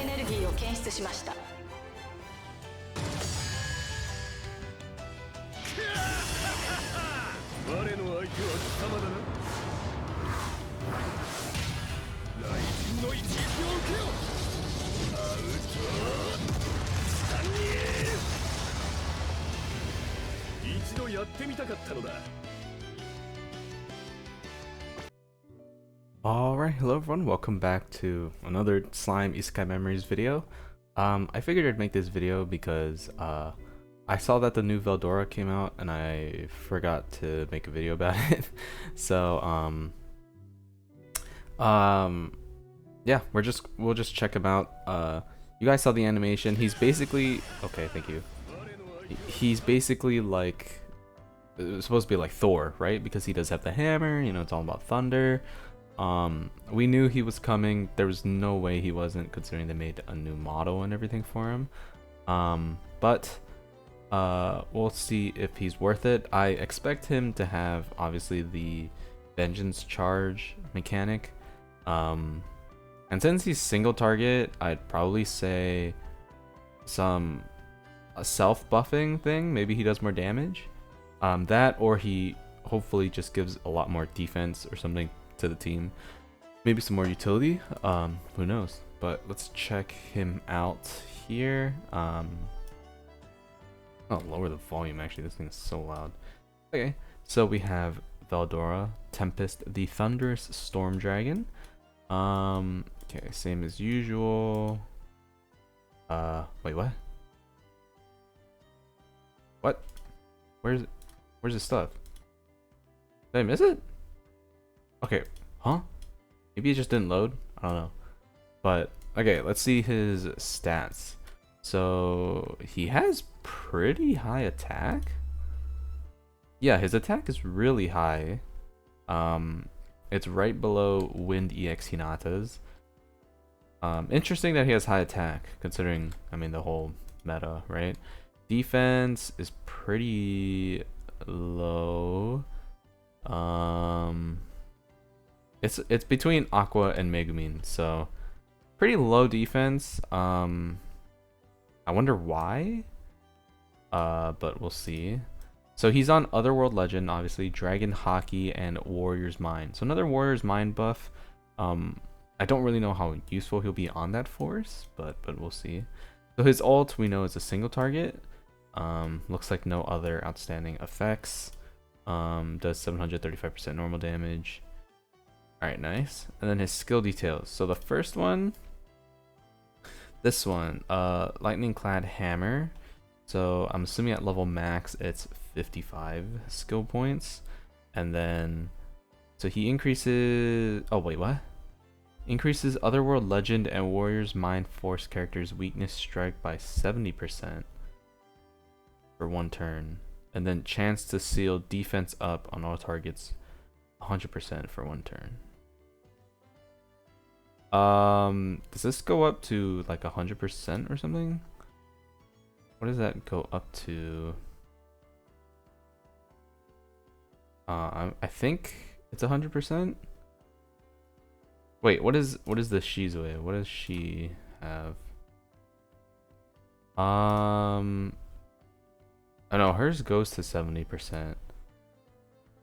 エネルギーを検出しました。我の相手は貴様だな。雷神の一撃を受けよ。アウト3人一度やってみたかったのだ。Alright, hello everyone, welcome back to another Slime Isekai Memories video. I figured I'd make this video because I saw that the new VELDORA came out and I forgot to make a video about it. So yeah, we'll just check him out. You guys saw the animation. He's basically okay, thank you. He's basically like supposed to be like Thor, right? Because he does have the hammer, you know, it's all about thunder. We knew he was coming. There was no way he wasn't, considering they made a new model and everything for him. But we'll see if he's worth it. I expect him to have obviously the vengeance charge mechanic. And since he's single target, I'd probably say a self buffing thing. Maybe he does more damage. That, or he hopefully just gives a lot more defense or something to the team, maybe some more utility, who knows. But let's check him out here. I'll lower the volume, actually, this thing is so loud. Okay, so we have VELDORA, Tempest, the Thunderous Storm Dragon. Okay, same as usual. Wait, what where's his stuff? Did I miss it? Okay, huh? Maybe it just didn't load? I don't know. But, okay, let's see his stats. So, he has pretty high attack. Yeah, his attack is really high. It's right below Wind EX Hinata's. Interesting that he has high attack, considering, I mean, the whole meta, right? Defense is pretty low. It's between Aqua and Megumin, so pretty low defense. I wonder why. But we'll see. So he's on Otherworld Legend, obviously, Dragon Hockey, and Warrior's Mind. So another Warrior's Mind buff. I don't really know how useful he'll be on that force, but we'll see. So his ult we know is a single target. Looks like no other outstanding effects. Does 735% normal damage. Alright, nice. And then his skill details. So the first one, this one, Lightning Clad Hammer. So I'm assuming at level max it's 55 skill points. And then, so he increases, oh wait, what? Increases Otherworld Legend and Warrior's Mind Force characters' weakness strike by 70% for one turn. And then chance to seal defense up on all targets 100% for one turn. Does this go up to like 100% or something? What does that go up to? I think it's 100%. Wait, what is the Shizue? What does she have? I know hers goes to 70%.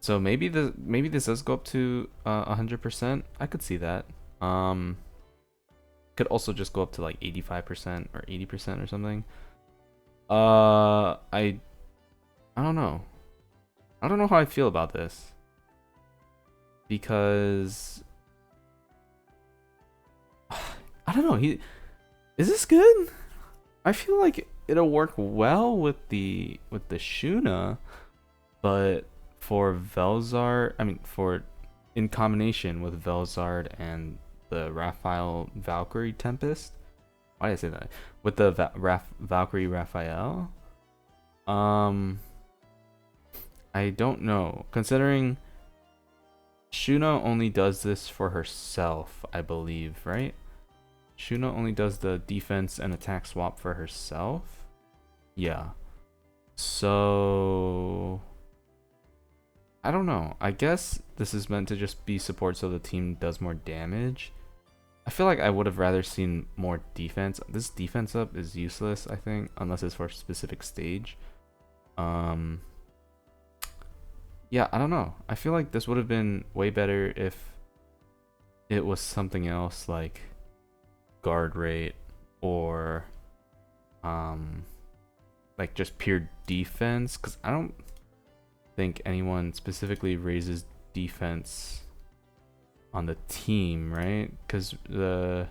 So maybe this does go up to 100%. I could see that. Could also just go up to like 85% or 80% or something. I don't know. I don't know how I feel about this, because I don't know. Is this good? I feel like it'll work well with the Shuna, but for Velzard, I mean, in combination with Velzard and the Raphael Valkyrie Tempest. Why did I say that? With the Valkyrie Raphael. I don't know. Considering Shuna only does this for herself, I believe, right? Shuna only does the defense and attack swap for herself. Yeah. So I don't know. I guess this is meant to just be support so the team does more damage. I feel like I would have rather seen more defense. This defense up is useless, I think, unless it's for a specific stage. Yeah, I don't know. I feel like this would have been way better if it was something else like guard rate or like just pure defense, because I don't think anyone specifically raises defense on the team, right? Because the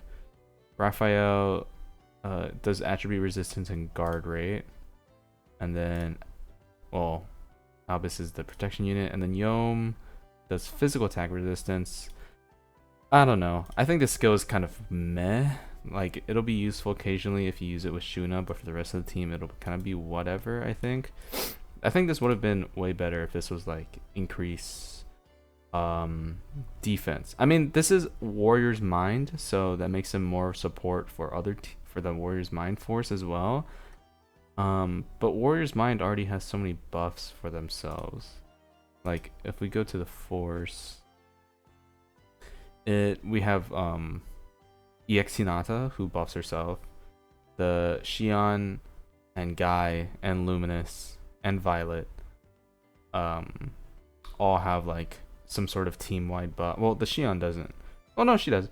Raphael does attribute resistance and guard rate, and then, well, Albus is the protection unit, and then Yom does physical attack resistance. I don't know. I think this skill is kind of meh. Like, it'll be useful occasionally if you use it with Shuna, but for the rest of the team, it'll kind of be whatever, I think. I think this would have been way better if this was, like, increase defense. I mean, this is Warrior's Mind, so that makes him more support for for the Warrior's Mind Force as well. But Warrior's Mind already has so many buffs for themselves. Like, if we go to the Force, we have EX Hinata, who buffs herself. The Xion and Guy and Luminous and Violet all have like some sort of team-wide buff. Well, the Xion doesn't. Oh no, she does.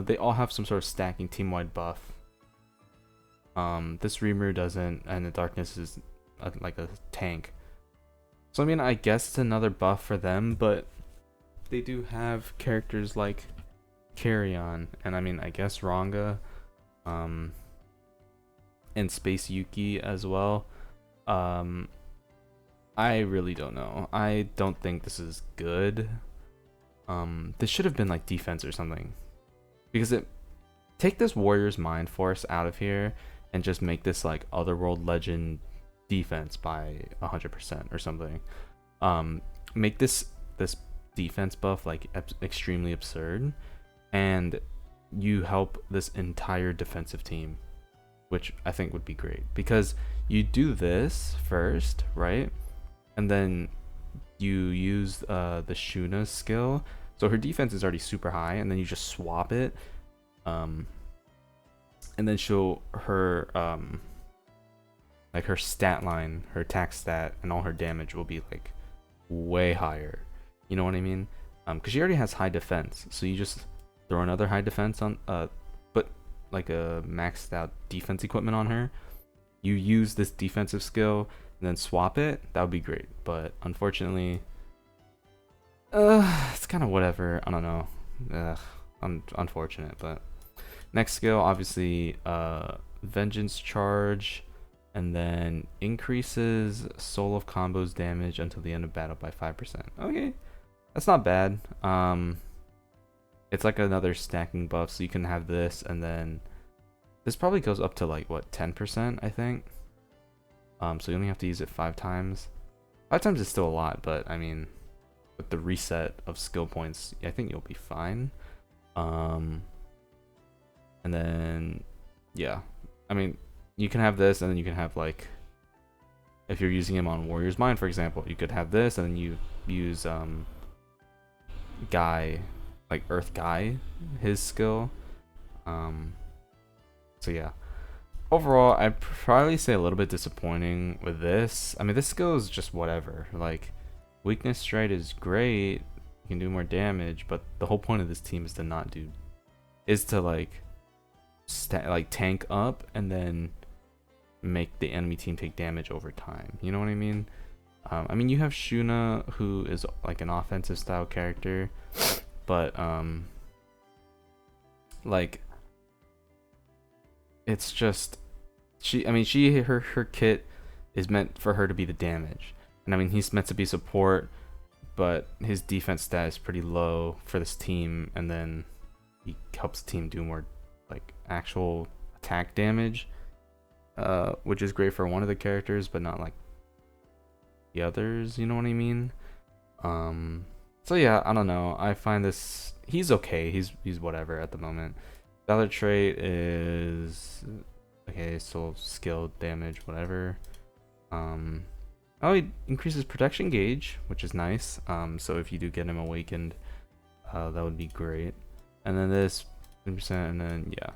They all have some sort of stacking team-wide buff. This Reamer doesn't, and the Darkness is like a tank. So I mean, I guess it's another buff for them, but they do have characters like Carrion, and I mean, I guess Ranga, and Space Yuki as well. I really don't know. I don't think this is good. This should have been like defense or something, because take this Warrior's Mind Force out of here and just make this like Otherworld Legend defense by 100% or something. Make this defense buff like extremely absurd, and you help this entire defensive team, which I think would be great, because you do this first, right? And then you use the Shuna's skill, so her defense is already super high, and then you just swap it, and then her like her stat line, her attack stat, and all her damage will be like way higher. You know what I mean? Because she already has high defense, so you just throw another high defense on, put like a maxed out defense equipment on her. You use this defensive skill and then swap it. That would be great, but unfortunately, it's kind of whatever. I don't know. Unfortunate, but next skill, obviously, Vengeance Charge, and then increases Soul of Combos damage until the end of battle by 5%. Okay, that's not bad. It's like another stacking buff, so you can have this, and then this probably goes up to like what, 10%, I think. So you only have to use it 5 times. 5 times is still a lot, but I mean, with the reset of skill points, I think you'll be fine. And then yeah, I mean, you can have this, and then you can have like, if you're using him on Warrior's Mind, for example, you could have this, and then you use Guy, like Earth Guy, his skill. So yeah, overall, I'd probably say a little bit disappointing with this. I mean, this skill is just whatever. Like, Weakness Stride is great, you can do more damage, but the whole point of this team is to like tank up and then make the enemy team take damage over time. You know what I mean? I mean, you have Shuna, who is like an offensive style character, but like, it's just her kit is meant for her to be the damage, and I mean, he's meant to be support, but his defense stat is pretty low for this team, and then he helps the team do more like actual attack damage, which is great for one of the characters, but not like the others. You know what I mean? So yeah, I don't know. I find this, he's okay. He's whatever at the moment. The other trait is okay, so skill, damage, whatever. Oh, he increases protection gauge, which is nice. So if you do get him awakened, that would be great. And then this 20%, and then yeah.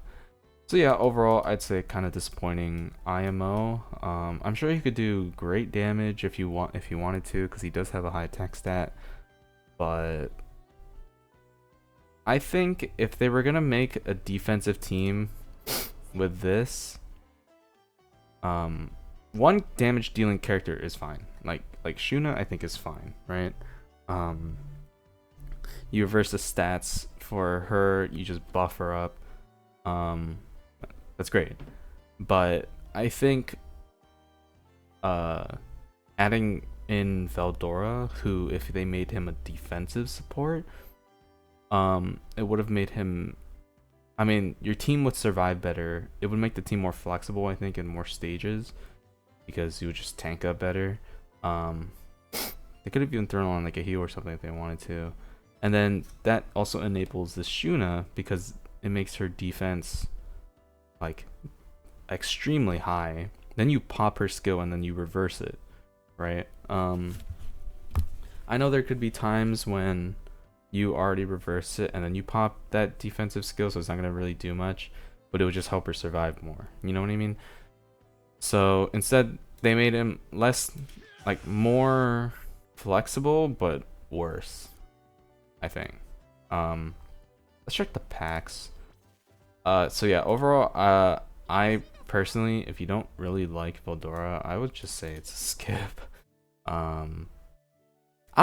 So yeah, overall, I'd say kind of disappointing IMO. I'm sure he could do great damage if you wanted to, because he does have a high attack stat. But I think if they were gonna make a defensive team with this, one damage dealing character is fine. Like Shuna, I think is fine, right? You reverse the stats for her, you just buff her up. That's great. But I think adding in VELDORA, who if they made him a defensive support, it would have made him, I mean, your team would survive better. It would make the team more flexible, I think, in more stages, because you would just tank up better. They could have even thrown on like a heal or something if they wanted to. And then that also enables the Shuna, because it makes her defense like extremely high. Then you pop her skill and then you reverse it, right? I know there could be times when you already reverse it and then you pop that defensive skill, so it's not gonna really do much, but it would just help her survive more. You know what I mean? So instead, they made him less, like more flexible, but worse, I think. Let's check the packs. So yeah, overall, I personally, if you don't really like VELDORA, I would just say it's a skip. I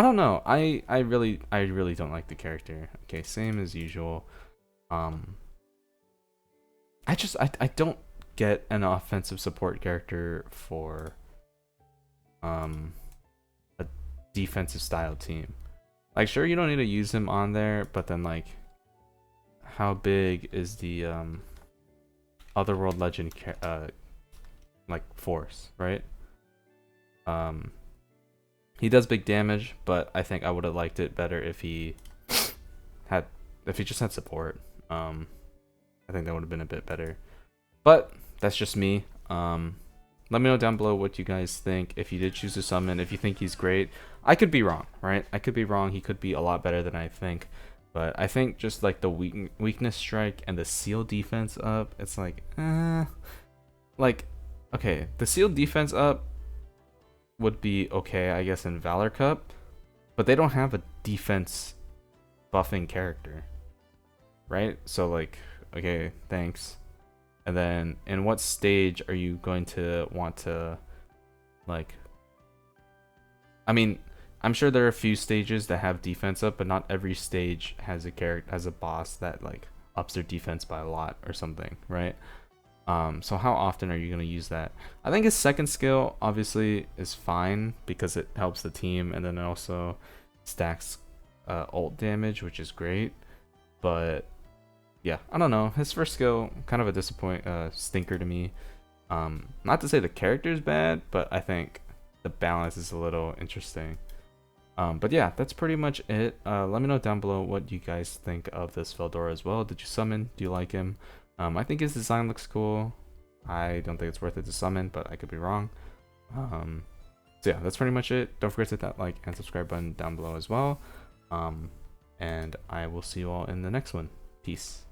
don't know. I really don't like the character. Okay, same as usual. I don't get an offensive support character for a defensive style team. Like, sure, you don't need to use him on there, but then like, how big is the Otherworld Legend like force, right? He does big damage, but I think I would have liked it better if he just had support. I think that would have been a bit better. But that's just me. Let me know down below what you guys think. If you did choose to summon, if you think he's great. I could be wrong, right? I could be wrong. He could be a lot better than I think. But I think just like the weakness strike and the seal defense up, it's like, like, okay, the seal defense up would be okay, I guess, in Valor Cup, but they don't have a defense buffing character, right? So like, okay, thanks. And then in what stage are you going to want to, like, I mean, I'm sure there are a few stages that have defense up, but not every stage has a boss that like ups their defense by a lot or something, right? So how often are you going to use that? I think his second skill obviously is fine because it helps the team, and then it also stacks ult damage, which is great. But yeah, I don't know. His first skill, kind of a stinker to me. Not to say the character is bad, but I think the balance is a little interesting. But yeah, that's pretty much it. Let me know down below what you guys think of this VELDORA as well. Did you summon? Do you like him? I think his design looks cool. I don't think it's worth it to summon, but I could be wrong. So yeah, that's pretty much it. Don't forget to hit that like and subscribe button down below as well. And I will see you all in the next one. Peace.